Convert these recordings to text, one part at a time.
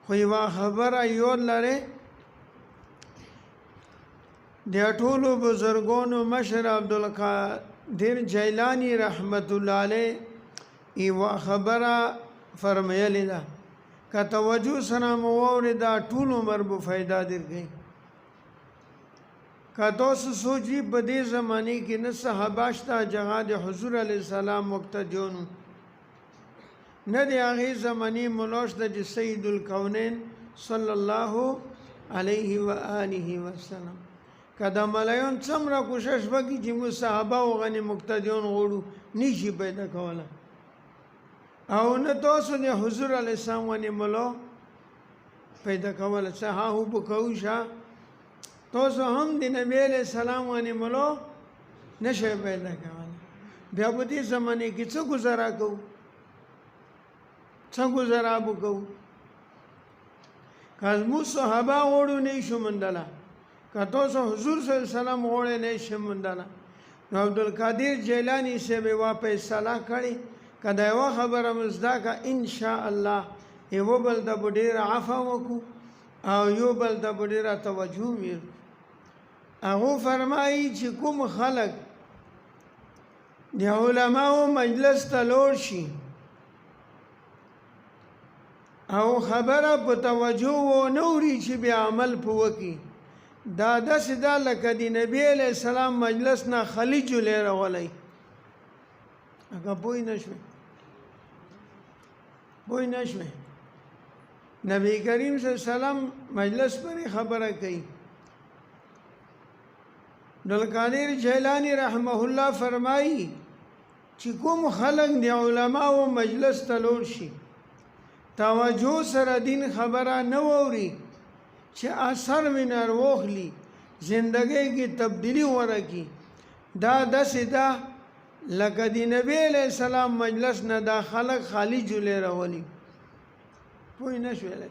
خو یوه خبره یو لرې د ټولو بزرګانو مشر عبدالقادر جیلانی رحمت الله علیه یوه خبره فرمایلې ده که توجه سره مو واورېده ټول عمر به فایده درکوي که تاسو سوچي په دې زمانې کې نه صحابه شته چې هغه د حضور علیه السلام مقتدیان نه د هغې زمانې ملا شته چې سید الکونین صلی الله علیه و آله وسلم که د ملایان څومره کوشش وکړي چې موږ صحابه او غني مقتدیان غواړو نشي پیدا کولی او نه تاسو د حضور علیه السلام غني ملا پیدا کولی څه هاهو به کوو شه تاسو هم د نبی علیه السلام غني ملا نشئ پیدا کولی بیا په دې زمانې کې څه ګزاره کوو څه ګزاره به کوو که موږ صحابه غواړو نه شو موندلی که تاسو حضور صلی الله علیه وسلم غواړئ نه شئ موندلی نو عبدالقادر جیلانی صاحب یوه فیصله کړې که دا یوه خبره مو زده کړه انشاءالله یوه بل ته به ډېره عفو وکړو او یو بل ته به ډېره توجه وي هغو فرمایي چې کوم خلک د علماو مجلس ته لوړ شي او خبره په توجه ونه اوري چې بیا عمل په وکړي دا داسې ده لکه د نبي علیه السلام مجلس نه خلیج لیرولی هغه پوه نه شوې پوه نه شوې نبی کریم صلی الله علیه وسلم مجلس پرې خبره کوي عبدالقادر جیلانی رحمه الله فرمایي چې کوم خلک د علماو مجلس ته لوړ شي توجه سره دین خبره نه واوري چې اثر وینر واخلي زندګۍ کې تبدیلی ورکړي دا داسې ده لکه د نبی علیه السلام مجلس نه دا خلک خالی جولې راولي پوه نه شولی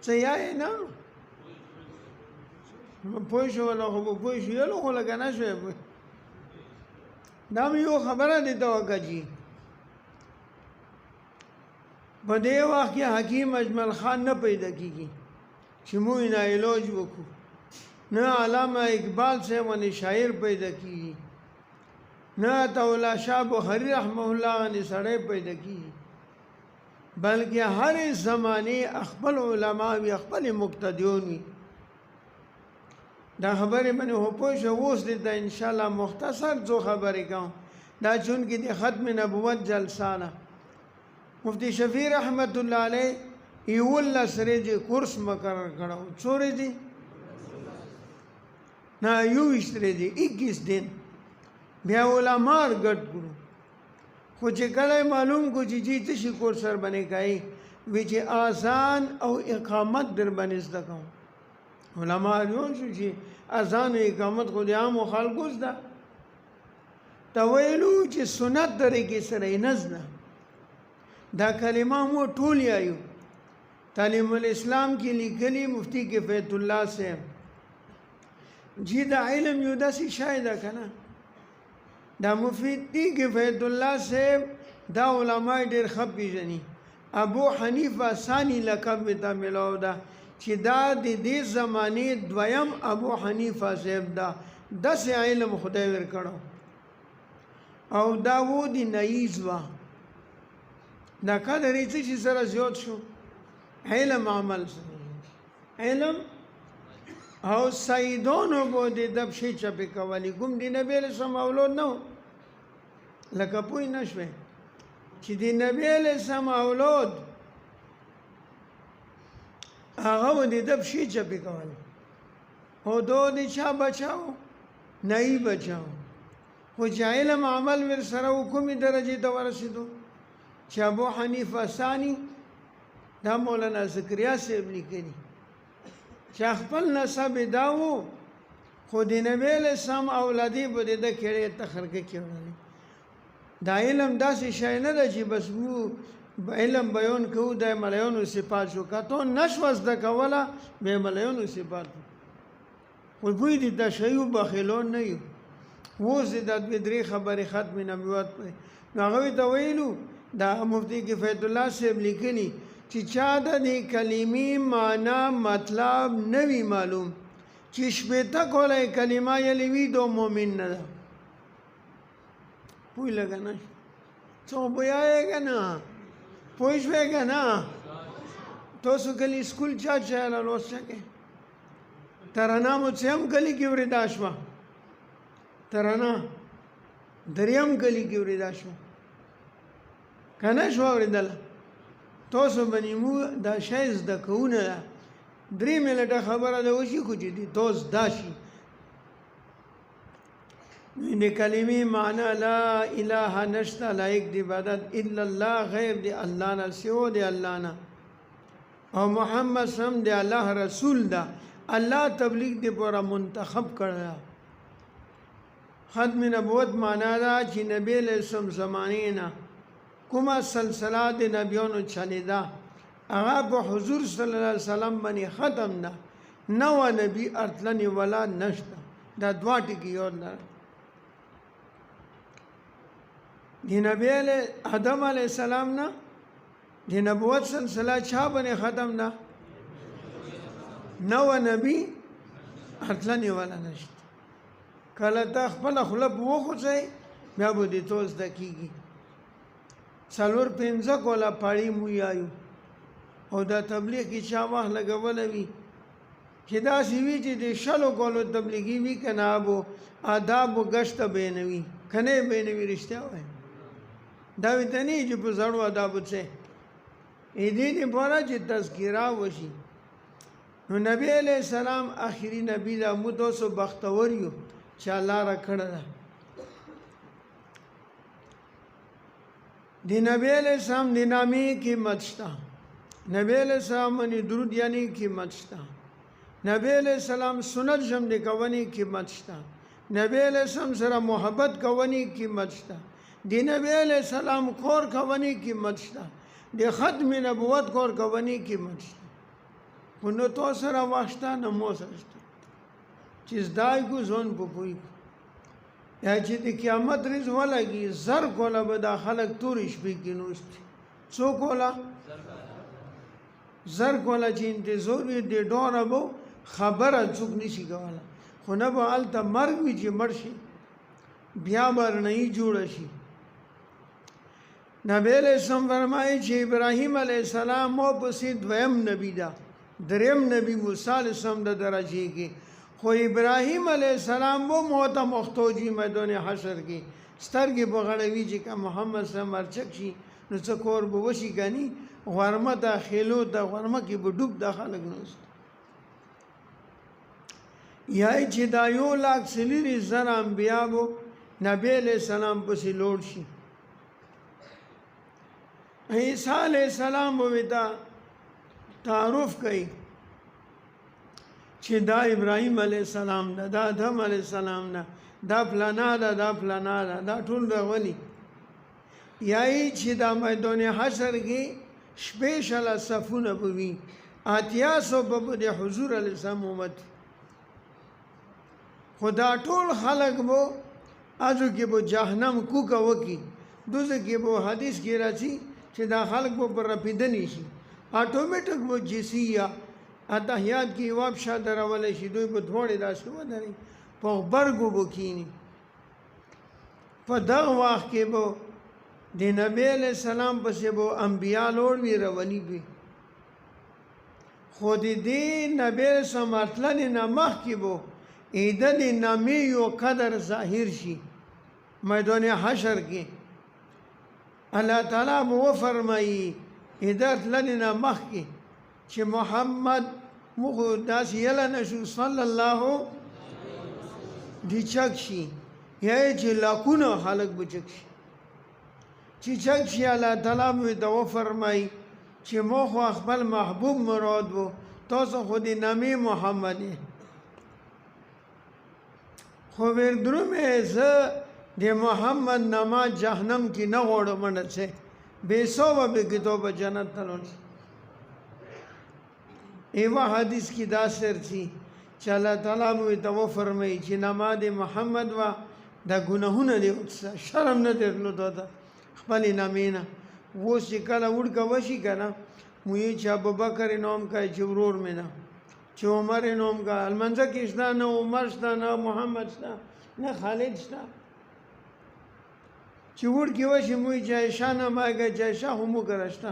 څه یایې نه پوه شوله خو به پوه شویلو خو لکه نه شوی دا مې یو خبره دې ته وکړه جي په دې وخت کې حکیم اجمل خان نه پیدا کېږي چې موږ نه علاج وکړو نه علامه اقبال صاحب غني شاعر پیدا کېږي نه عطاالله شاه بخاري رحمه الله غني سړی پیدا کېږي بلکې هر زمانې خپل علما وي خپل مقتدیون وي دا خبرې باندې خو پوه شه اوس دې ته انشاءالله مختصر څو خبرې کوم دا چونکې د ختم نبوت جلسه ده مفتی شفیع رحمت الله علیه 11 ورځې کورس مقرر کړو څو ورځې نه 21 ورځې 21 دن بیا علما ګډ کړو خو چې کله معلوم کو چې جی څه شي کورس سر باندې کوي وی چې اذان او اقامت در باندې زده کوم علما یون شو چې اذان او اقامت خو د عام خلکو زده ته ویلو چې سنت طریقې سره یې نه زده دا کلمه مو ټول یایو تعلیم الاسلام کې لیکلي مفتی کفایت الله صاحب جی دا علم یو داسې شای ده که نه دا مفتی کفایت الله صاحب دا علما ډېر ښه پېژني ابو حنیفه ثاني لقب ته میلاو ده چې دا د دې زمانې دویم ابو حنیفه صاحب ده داسې علم خدای ورکړو او دا و د نعیز وه دا قدر یې څه شي سره زیات شو علم عمل سره علم او سیدانو به د دبشې چپې کولې کوم د نبي علیه السلام اولاد نه و لکه پوه نه شوې چې د نبي علیه السلام اولاد هغه به د دبشې چپې کولې او دا د چا بچاو نه یې بچاو خو چې علم عمل ورسره و کومې درجې ته ورسېدو چې ابو حنیفه ثاني دا مولانا زکریا صاحب لیکلي چې خپل نسب دا و خو د نبی علیه السلام اولادې به د ده کړې تخرګه کې وړلې دا علم داسې شی نه ده چې بس موږ علم بیان کوو د ملایانو صفات شو که تو نشوه زده کوله بیا ملایانو صفات خو بوی د تشیع بخیلان نه یو اوس د دوې درې خبرې ختم نبوت پرې نو هغوی ته ویلو دا مفتی کفایت الله صاحب لیکلي چې چا د دې کلمې معنا مطلب نه وي معلوم چې شپېته کولی کلمه یلی وي دو مؤمن نه ده پوه لګه نه څه پوهیږې که نه پوه شوې که نه تاسو کلي سکول چا چاله لوسته کې ترانه مو څه هم کلي کې ورېدا شوه ترانه دریم کلي کې ورېدا شوه که نه شوه ورېدله تاسو باندې مو دا شی زده کوونه ده 3 منټه خبره ده وشي خو چې دې تاسو دا شي د کلمې معنا لا اله نشته لایق د عبادت الا الله غیر د الله نه سوا د الله نه او محمد سم د الله رسول ده الله تبلیغ دی پورا منتخب کړه ختم نبوت معنا ده چې نبی له سم زمانه نه کومه سلسله د نبیانو چلیدا هغه په حضور صلی الله علیه وسلم باندې ختم ده نو نبی ارتلنی ولا نشته دا دوا ټکی یو نه د نبی آدم علیه السلام نه د نبوت سلسله چا باندې ختم ده نو نبی ارتلنی ولا نشته کله ته خپل خلب وخوځي بیا به دې توس د کیږي څلور پنځه کوله پاړی مو یایو او دا تبلیغ کې چا وخت لګولی وي چې داسې وي چې د شلو کولو تبلیغي وي که نه ابو آداب و ګشته بینوي که نه یې بینوي رښتیا وایي دا ورته نه چې په زړو آدابو څه دې دپاره چې تذکیره وشي نو نبی علیه السلام آخري نبی ده موږ تاسو بختور یو چې الله را کړه ده د نبی علیہ السلام د نامې قیمت شته نبی علیہ السلام باندې درود یعنی قیمت شته نبی علیہ السلام سنت جمع د کوونی قیمت شته نبی علیہ السلام سره محبت کوونی قیمت شته د نبی علیہ السلام کور کوونی قیمت شته د ختم نبوت کور کوونی قیمت شته خو نو تو سره واشته نه مو سره شته چې زدای کو ځون په پوي یا چې د قیامت ورځ ولګي زر کوله به دا خلک تورې شپې کې نوستي څو کوله زر کوله چې انتظار وي د ډوره به خبره څوک نشي کولی خو نه به هلته مرګ وي چې مړ شي بیا به رڼایي جوړه شي نبی علیہ السلام فرمایي چې ابراهیم علیه السلام مو پسې دویم نبی ده دریم نبی موسی علیه السلام د درجې کې خو ابراهیم علیه السلام وہ موتا مختوجی میدان حشر کی سترګې په غړه وي چې که محمد صلی الله علیه وسلم مرچک شي نو څه کور به وشي کني غرمه ته خیلو ته غرمه کې به ډوب دا خلک نوست یا چې دا 1,40,000 انبیا بو نبی علیہ السلام پسې لوړ شي عیسی علیہ السلام به تا تعارف کوي چې دا ابراهیم علیه السلام ده دا آدم علیه السلام ده دا فلانا ده دا فلانا ده دا ټول راولي یای چې دا میدان حشر کې شپېشله صفونه به وي 800 به د حضور علیه السلام امت خو دا ټول خلک به ازو کې به جهنم کوکه وکړي دوزه کې به حدیث کې راځي چې دا خلک به پر رپېدنې شي اټومیټک به جسیه اتحیات کی واب شاده راولی شي دوی به دواړې داسې ودرې په غبرګو به کښېني په دغه وخت کې به د نبی علیه السلام پسې به انبیا لوړ وي رواني وي خو د دې نبی علیه السلام راتلنې نه مخکې به د دې نامې یو قدر ظاهر شي میدان حشر کې الله تعالی به وفرمایي د راتلنې نه مخکې چې محمد موږ داسې یله نشو صلی الله دی چک شي یا چې لاکونه خلک به چک شي چې چک شي الله تعالی به ورته وفرمایي چې مو خو خپل محبوب مراد وو تاسو خو د نامې محمد یې خو وردرومې زه د محمد نامه جهنم کې نه غواړم نه څه بې سوه به کتاب جنت ته لاړ شي ایوه حدیث کی دا سر تھی چې الله تعالی مو ته وفرمایي چې نامه د محمد وا دا ګناهونه دي شرم نه درلود دا خپل نامې نه اوس چې کله وړکه وشي که نه موی چې ابوبکر نوم کوي چې ورور مې نه، چې عمر نوم کا المنځه کې شته نه عمر شته نه محمد شته نه خالد شته، چې ور کې وشي موی چې عائشہ نه ماګه چې عائشہ هم وګرشته،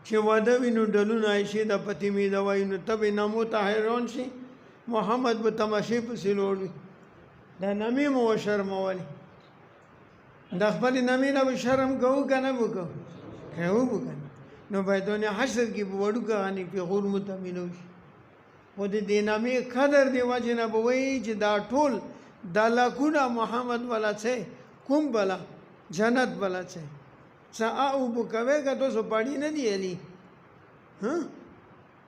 چې واده وینو ډلونه عائشې د پتی می دا وینو تبه نامو طاهرون شي محمد به تماشې په سلوړي دا نامې مو شرمولي د خپل نامې نه شرم کوو کنه وکړو وکنه نو باید حشر کې وړو کهانی په غور متمنو شي خو د دې نامې قدر دی وجه نه به وایي چې دا ټول دا لاکونه محمد والا څه کوم بلا جنت بلا څه څه او بکوي که تاسو پاړی نه دی علی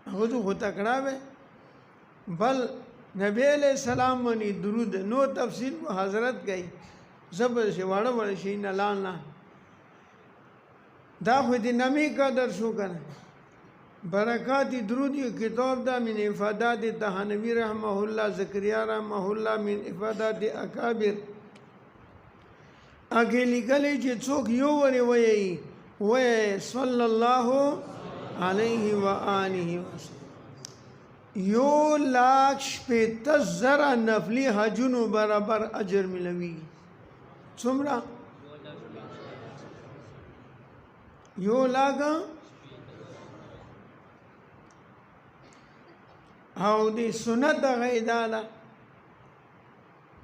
هغه تو خو تکړه وې بل نبی علیہ السلام باندې درود نو تفصیل حضرت گئی زبر شي واړه وړ شي نه لانا دا خو دې نمی قدر شو کنه برکات درود یو کتاب دا من افادات تهانوی رحمه الله زکریا رحمه الله من افادات اکابر اگه لیکلی چې څوک یو وری وایي وای صلی الله علیه و آله وسلم 1,00,000 نفلی حجونو برابر اجر ملوي څومره 1,00,000 او دی سنت غیداله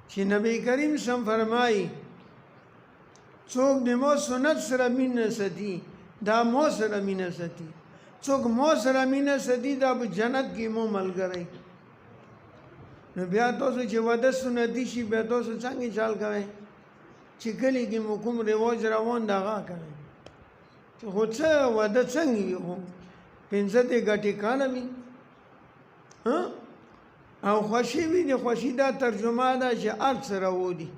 چې نبی کریم سم فرمایي څوک د مو سنت سره مینه ساتي دا مو سره مینه ساتي څوک مو سره مینه ساتي دا په جنت کې مو ملګری نو بیا تاسو چې واده سنتي شي بیا تاسو څنګه چال کوئ چې کلی کې مو کوم رواج روان دغه کوي چې خو څه واده څنګه وي خو پنځه دې ګټې کاله وي او خوشي وي د خوشي دا ترجمه ده چې هر څه راودي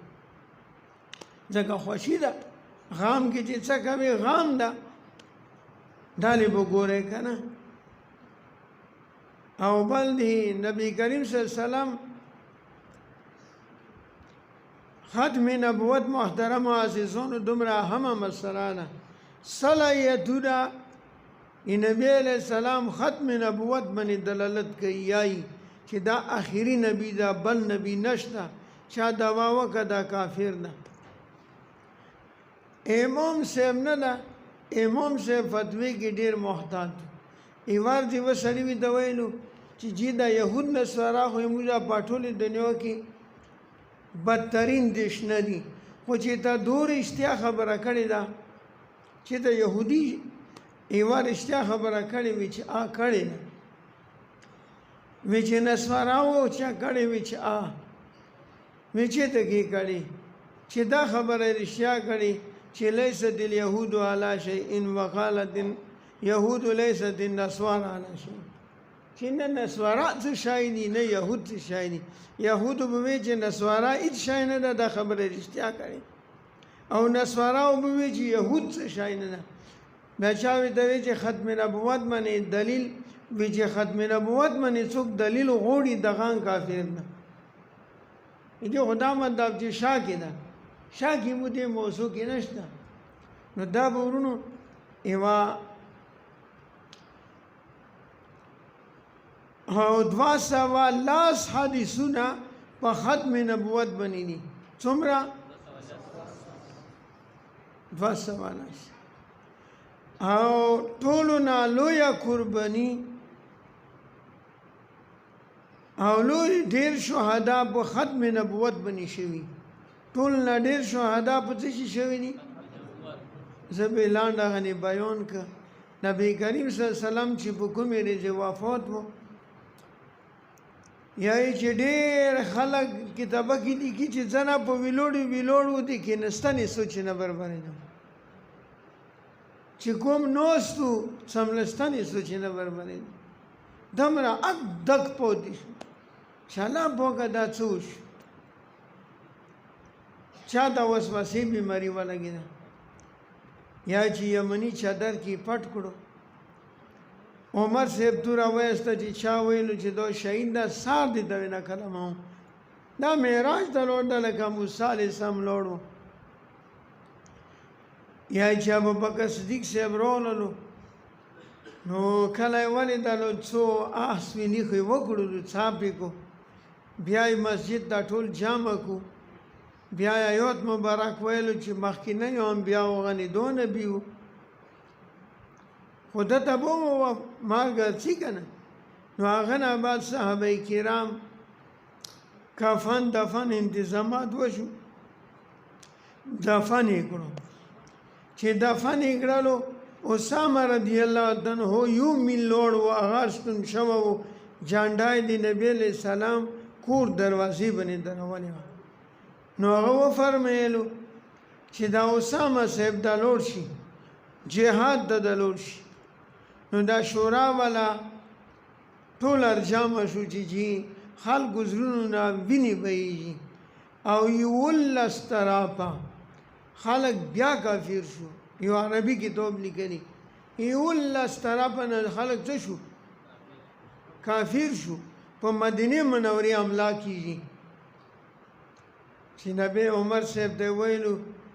ځکه خوشي ده غام کې چې څه کوي غام ده دا لې به ګورئ که نه او بل دی نبی کریم صلی الله علیه وسلم ختم نبوت محترم عزیزانو دومره اهمه مسله ده صلاحیتونه نبی علیہ السلام ختم نبوت باندې دلالت کوي یای چې دا آخري نبی دا بل نبی نشته چا دوا وکړه دا کافر ده امام صاحب نه ده امام صاحب فتوی کې ډیر محتاط ایوار دی وسړي وی دا ویلو چې جی دا یهود نصارا خو موږ په ټولې دنیا کې بدترین دشنه دي خو چې تا دور اشتیا خبره کړې ده چې دا يهودي ایوار اشتیا خبره کړې وی چې آ کړې نه وی چې نصاراو چې کړې وی چې آ وی چې ته کې کړې چې دا خبره رښتیا کړې چې لیست اليهود علی شیء وقالت اليهود لیست النصارى علی شیء چې نه نصارا څه شای دي نه يهود څه شای دي يهود به وی چې نصارا هیڅ شای نه ده دا خبره رښتیا کړې او نصارا به وی چې يهود څه شای نه ده بیا چا وی ته چې ختم نبوت باندې دلیل وی چې ختم نبوت باندې څوک دلیل غوړي دغان کافر نه دې خدا مطلب چې شاکې ده شاکی مو دې موضوع کې نشته نو دا به ورونو ایوا او 200 حدیثونه په ختم نبوت باندې دي څومره 200 او ټولو نه لویه قرباني او لوی ډېر شهدا په ختم نبوت باندې شوي ټول نه ډېر شهدا په څه شي شوي دي زه به لانډه غنې بیان که نبی کریم صلی الله علیه وسلم چې په کومې ورځې وفات و یا چې ډېر خلک کتابه کې لیکي چې ځنه په ویلوړو دي کېنستنې سوچ نه بربرېدم چې کوم نوستو سملستنې سوچ نه بربرېدم دمره اک دک پوتې شو شاله پوکه دا څه وشو چا دا وسوسې بیماری ولګېده یا چې یمني چادر کې پټ کړو عمر صاحب توره وایسته چې چا ویلو چې دا شهید ده سار دې ته نه کلمه دا معراج ته لوړ ده لکه موسی علیه السلام لوړ یا چې ابوبکر صدیق صاحب راغللو نو کله یې ولیدلو څو آس ویني خو یې وکړلو څاپ یې کو بیا یې مسجد دا ټول جمع کو بیا یې آیات مبارک ویلو چې مخکینیو انبیاو غنېدو نبي و خو ده ته به مالګه څي که نه نو هغه نه بعد صحابه کرام کفن دفن انتظامات وشو دفن یې کړو چې دفن یې کړلو اسامه رضی الله عنه یو میل لوړ و هغه ستون شوی و جانډای د نبي علیه السلام کور دروازې باندې درولې وه نو هغه وفرمیلو چې دا اسامه صاحب دا لوړ شي جهاد د لوړ شي نو دا شورا والا ټول ارجامه شو چې جی خلکو زړونو نه وینې بهیږي او 11 طرفه خلک بیا کافر شو یو عربي کتاب لیکلی 11 طرفه نه خلک څه شو کافر شو په مدینه منورې حمله کیږي چې نبی عمر صاحب ته ویلو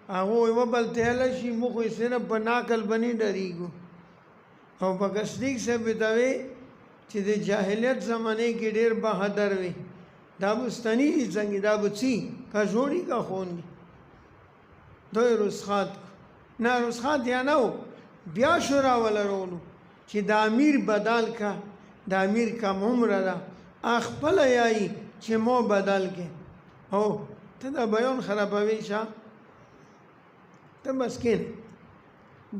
هغه و بل ته شي موږ یې صرف په ناقل بنی ډریږو او بکر صدیق صاحب ته وی چې د جاهلیت زمانه کې ډیر بهادر وي دا بستنی څنګه دا بچی کا جوړی کا خون دوی رسخات نه رسخات یا نو بیا شورا ولرولو چې د امیر بدل کا د امیر کا عمر را خپل یای چې مو بدل کې او ته دا بیان خرابوي شه ته مسکین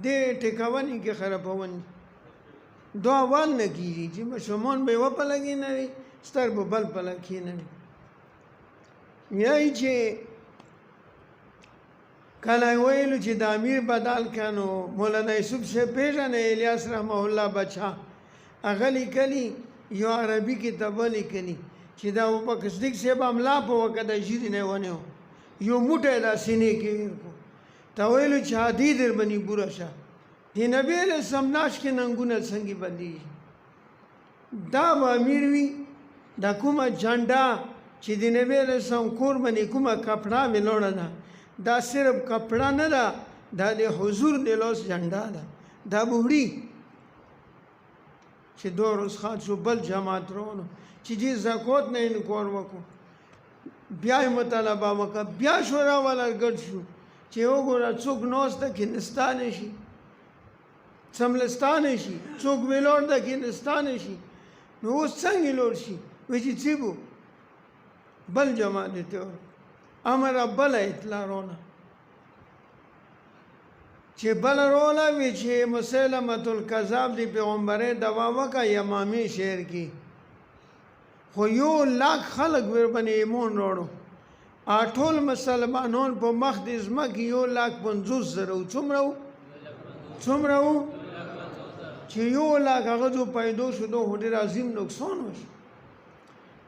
دې ټکاونی کې خرابون دعا وال نه کیږي چې مشمون به و په لګي نه وي ستر به بل په لګي نه وي یای چې کله ویلو چې د امیر بدل کانو مولانا یوسف سے پیژنه الیاس رحمه الله بچا هغه لیکلی یو عربي کتاب لیکلی چې دا ابوبکر صدیق صاحب حمله په وخت د ژیړ نه ونیو یو موټی دا سینې کې ورکو ته ویلو چې هادي در باندې بوره شه د نبی علیه السلام ناش کې ننګونه څنګه بندېږي دا به امیر وي دا کومه جھنډا چې د نبی علیه السلام کور باندې کومه کپړه ویلوړه ده دا صرف کپړه نه ده دا د حضور د لاس جھنډا ده دا به وړي چې دو رسخات شو بل جماعت رونو چې جی زکات نه انکار وکړو بیا یې مطالبه وکړه بیا شورا والا ګډ شو چې وګوره څوک ناسته کینستانه شي څملستانه شي څوک ویلوړ ده کینستانه شي نو اوس څنګه لوړ شي وایي چې څه بو بل جماعت ته امر بل اطلاع رونه چې بل رولا وی چې مسلمه الکذاب دی پیغمبره دوا وکا یمامی شهر کې خو 1,00,000 خلک ور باندې ایمان وروړو ټول مسلمانان په مخ د ځمکې 1,50,000 څومره چې 1,00,000 هغه جو پیدا شو نو ډېر عظیم نقصان وشو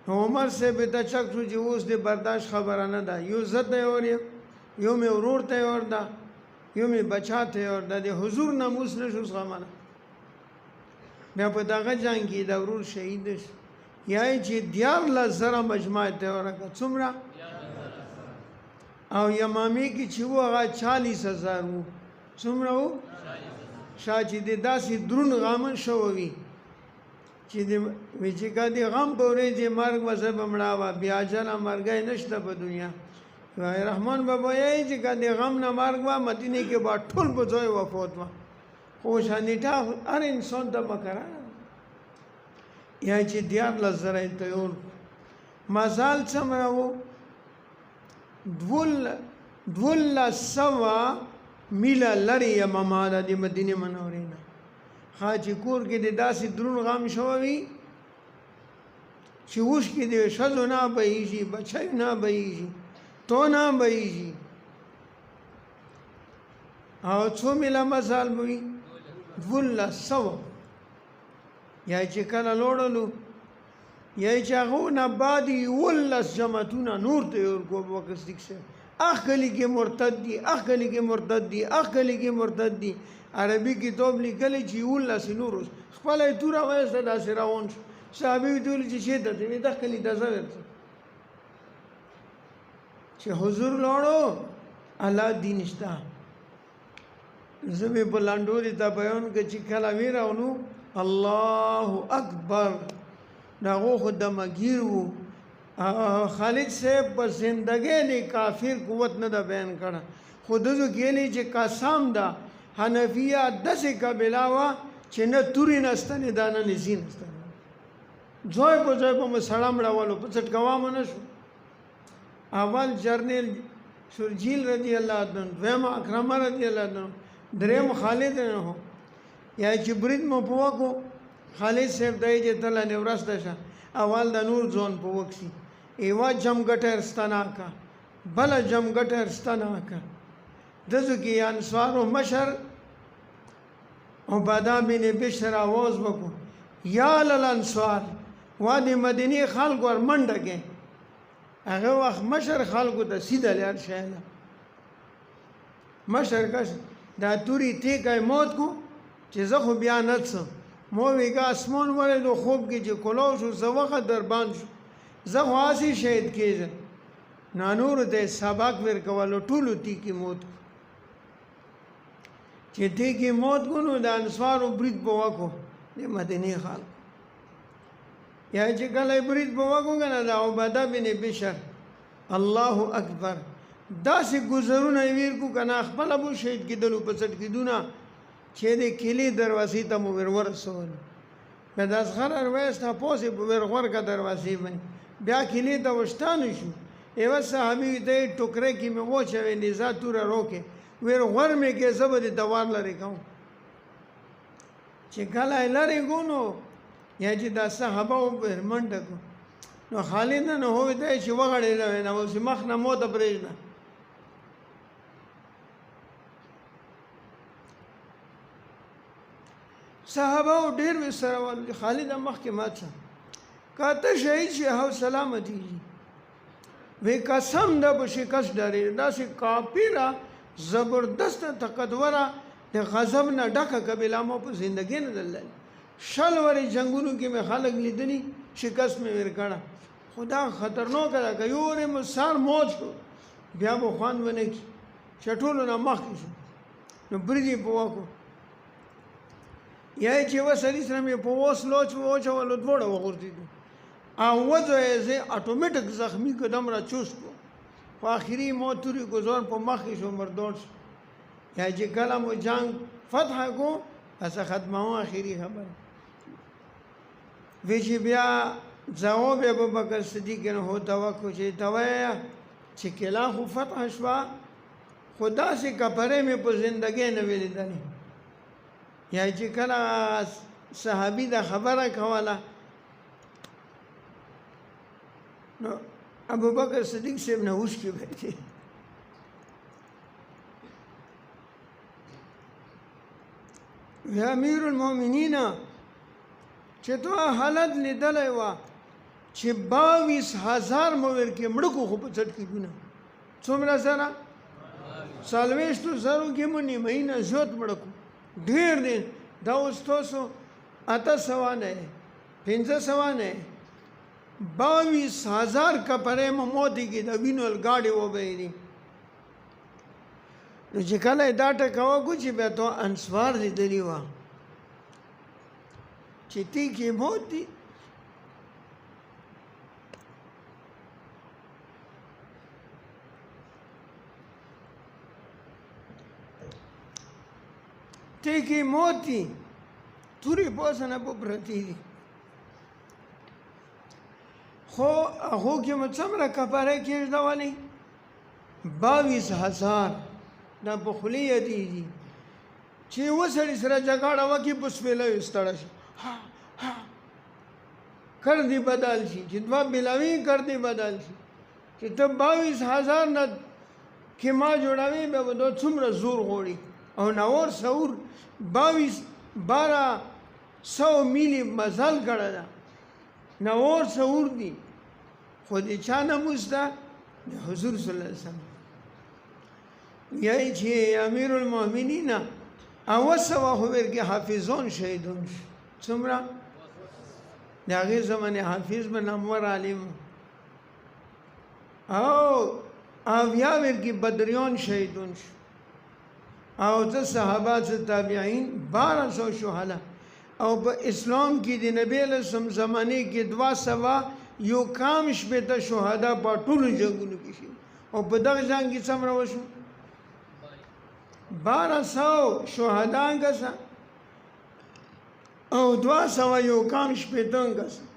نو عمر صاحب ته چک شو چې اوس د برداشت خبره نه ده یو زه ته یې یو مې ورور ته یې ورده یو مې بچا ته یې ورده د حضور ناموس نه شو زغمله بیا په دغه جنګ کې د ورور شهید شو یا چې 14,000 مجمع ته ورکړه څومره او یمامي کې چې و هغه 40,000 و څومره و شاه چې د داسې درون غامن شو وي چې د چې کدی غم په ورځې مرګ وسه بمړاوه بیا جل مرګای نشته په دنیا وای رحمان بابا یې چې کدی غم نه مرګ وا مدینه کې با ټول په ځای وفات وا خو شانیټا هر انسان ته مکرا یا چې 14,000 ته یو مزال څومره و 2,200 میله لري یمامه د مدینه منورې نه خاچی کور کې د داسې درون غام شوی چې اوس کې د ښځو نه بهیږي بچیو نه بهیږي تو نه بهیږي او څو میله مزال به وي 2,200 یا چې کله لوړلو یا چې هغو نه بعد 11 جماعتونه نور ته ورکو ابوبکر صدیق صاحب اخ کلی کې مرتد دي اخ کلی کې مرتد دي اخ کلی کې مرتد دي عربي کتاب لیکلی چې 11 نور خپل توره وایسته داسې روان شو صحابي ویل چې شه ته وي د کلی د زور چې حضور لاړو الله دین شته زه به بلاندوري ته بیان کې چې کله ویراونو الله اکبر داغو خود دمگیر وو خالد صاحب په زندګۍ نه کافر قوت نه دا بیان کړه خود جو کېلی چې قسم دا حنفیه داسې قبیله وه چې نه تورې نستنې دانه نزي نستنې ځای په ځای به مو سړه مړولو په څټکوا مو نه شو اول جرنیل شرجیل رضی الله عنه دویم اکرمه رضی الله عنه دریم خالد نه هو یا چې برید مو په وکړو خالد صاحب دای چې تله نه ورسته شه اول د نور ځون په وکسي ایوا جمګټه ارستنا کا بل جمګټه ارستنا کا دزو کې انصارو مشر عباده بن بشر आवाज وکړو یا للانصار وادي مدینه خلق ور منډه کې هغه وخت مشر خلکو ته سیده لار شاله مشر کس دا توري تی کای موت کو چې زه خو بیا نه څه مو ویګه اسمون ولې نو خوب کې چې کولو شو زه وخت دربان شو زه خو اسی شهید کېږم نانور ته سبق ورکولو ټولو تی کې موت چې تی کې موت کو نو د انصارو برید په وکړو د مدینه خلک یا چې کله برید په وکړو کنه دا عباده بن بشر الله اکبر داسې گزارونه ویر کو کنه خپل ابو شهید کېدلو په څټ کېدونه چې د کلی دروازې ته مو ورسول په داس خر وروسته پوسې په ورغور کا دروازې باندې بیا کلی ته وشتانه شو ایو صحابي دې ټوکرې کې مې وچوي نزا تور روکه ورغور مې کې زبر دوار لري کوم چې کله لري ګونو یا چې دا صحابه منډه کو نو خالد نه هو دې چې وغړې نه اوس مخ نه مو ته پرېږده صحابه ډېر وسره ول خالد مخ کې ماته کاته شهید شه او سلامتی وی قسم د بشکست ډارې داسې کافره زبردست طاقتوره د غضب نه ډکه قبیله مو په زندګۍ نه دلل شل ورې جنگونو کې مې خلک لیدني شکست مې ورکړه خدا خطرناک ده که یو مو سر موج شو بیا به خوان ونه کی چټولو نه مخکې شو نو بریدي په وکړو یا چې وسړي سره مې په اوس لوچ وچولو دواړه وغورځېدو او وځه یې زه اټومیټک زخمي قدم را چوس کړو په آخري مو تورې ګزار په مخکې شو مردود شو یا چې کله مو جنګ فتح کو اسه ختمو آخري خبره وی چې بیا جواب ابوبکر صدیق نه هوتا وکړو چې توایا چې کلا خو فتح شوا خدا سے کپره مې په زندګۍ نه ولیدلې یا چې کله صحابي دا خبره کوله نو ابوبکر صدیق صاحب نه اوس کې بیٹھے یا امیر المؤمنین چې تو حالت لیدلې و چې 22,000 مور کې مړکو خو په څټ کې ګونه څومره سره سالويشتو زرو کې مونږ مهینه زوت مړکو ډېر دي دا اوس تاسو اته سوا نه 500 نه 22,000 کپره موتی کې د وینول گاډي و به دي نو چې کله دا ټکاو کو چې به تو انصار لیدلی و چې تی کې موتی تی موتی توری پوسنه په پرتی دي خو هغه کې مڅمره کفاره کېږي والی 22,000 دا په خلیه دي چې وسړي سره جګړه وکي په سپېله استړه شي کر دی بدل شي چې دوا بلاوي کر دی بدل شي چې ته 22,000 نه کې ما جوړاوي به ودو څومره زور غوړي او نور سور 1200 میلی مزل کړه دا نور سور دي خو دې چا نه مسته د حضور صلی الله علیه وسلم یای چې امیر المؤمنین او سوا هو ورګه حافظون شهیدون څومره د هغه زمانه حافظ بن عمر عالم او بیا ورګه بدریون شهیدون او ته صحابه تابعین 1200 شهدا او په اسلام کې د نبی له زمانه کې 200 شپېته شهدا په ټولو جنگونو کې شي او په دغه جنگ کې څومره وشو 1200 شهدا کسه او 200 شپېته کسه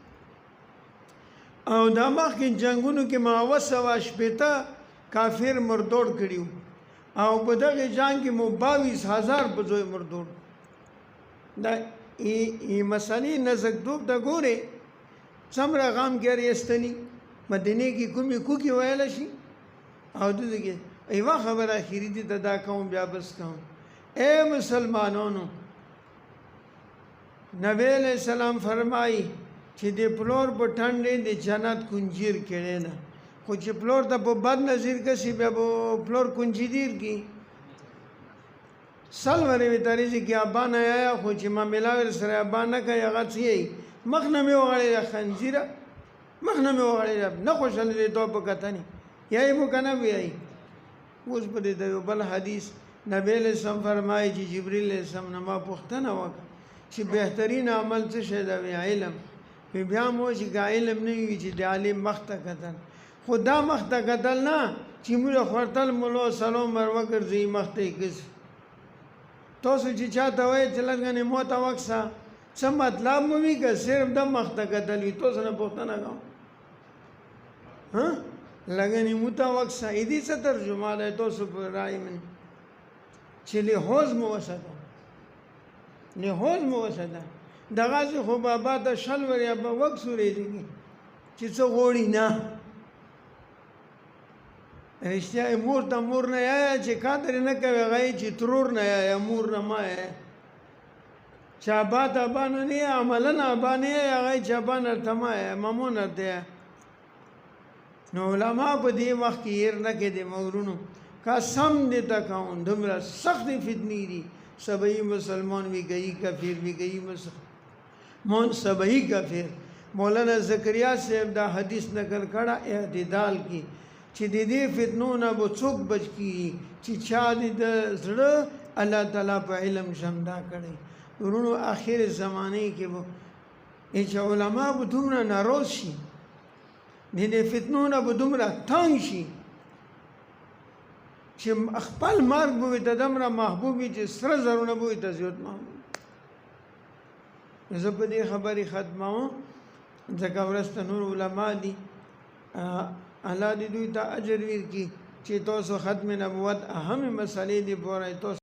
او دا مخکې جنگونو کې ما 200 کافر مردود کړیو او په دغه جنگ کې مو 22000 په ځای مردود دا ای مسالې نزدوب د ګوره څومره غام ګری استنی مدینه کې کومې کوکي ویل شي او دغه ایوا خبره اخیری دي دا کوم بیا بس کوم اے مسلمانانو نبی علیہ السلام فرمایي چې د پلور په ټنډې د جنت کنجیر کړي نه خو چې پلور ته په بد نظر کسي بیا په پلور کنجیدیر کی سل ورې وی تاریخ کې ابان آیا خو چې ما ملاوي سره ابان نه کوي هغه څه مخنه مې وغړې خنزیره مخنه مې وغړې نه خوشاله دي ته په کتنی یای مو کنه وی اوس په دې یو بل حدیث نبی له سم فرمایي چې جبرئیل علیہ السلام نه ما پوښتنه وکړه چې بهترین عمل څه شی دا وی علم بیا مو چې علم نه وي چې د عالم مخته کتل خدا مخته کتل نه چې موږ خورتل مولو سلام مرو ګرځي مخته کس تاسو چې چاته وای چې لږه مو تا وکسا څه مطلب مو وی که صرف د مخته کتل وي تاسو نه پوښتنه کوم ها لږه مو تا وکسا اې دې څه ترجمه ده تاسو په رائے من چې له هوز مو وساته نه هوز مو وساته دغه خو بابا ته شل وریا په وخت سورې دي چې څه غوړي نه رښتیا مور ته مور نه یا چې قادر نه کوي غي چې ترور نه یا مور نه ما چابات ابان نه عملنا ابان یا غي چابان تما مامون ده نو علماء په دې وخت کې ير نه کې د مورونو قسم دې تا کوم دمرا سخت فتنې دي سبي مسلمان وی گئی کافر وی گئی مون سبھی کافر مولانا زکریا صاحب دا حدیث نقل کړه اعتدال کی چې د دې فتنو نه به څوک بچ کی چې چا دې د زړه الله تعالی په علم شمدا کړي ورونو اخر زمانه کې وو چې علما به دومره ناروز شي د دې فتنو نه به دومره تنگ شي چې خپل مرګ به د دمره محبوبي چې سره زرونه به د زیات محبوب زه په دې خبرې ختموم ځکه ورسته نور علما دي الله دې دوی ته اجر ورکړي چې تاسو ختم نبوت اهم مسلې دي پوره تاسو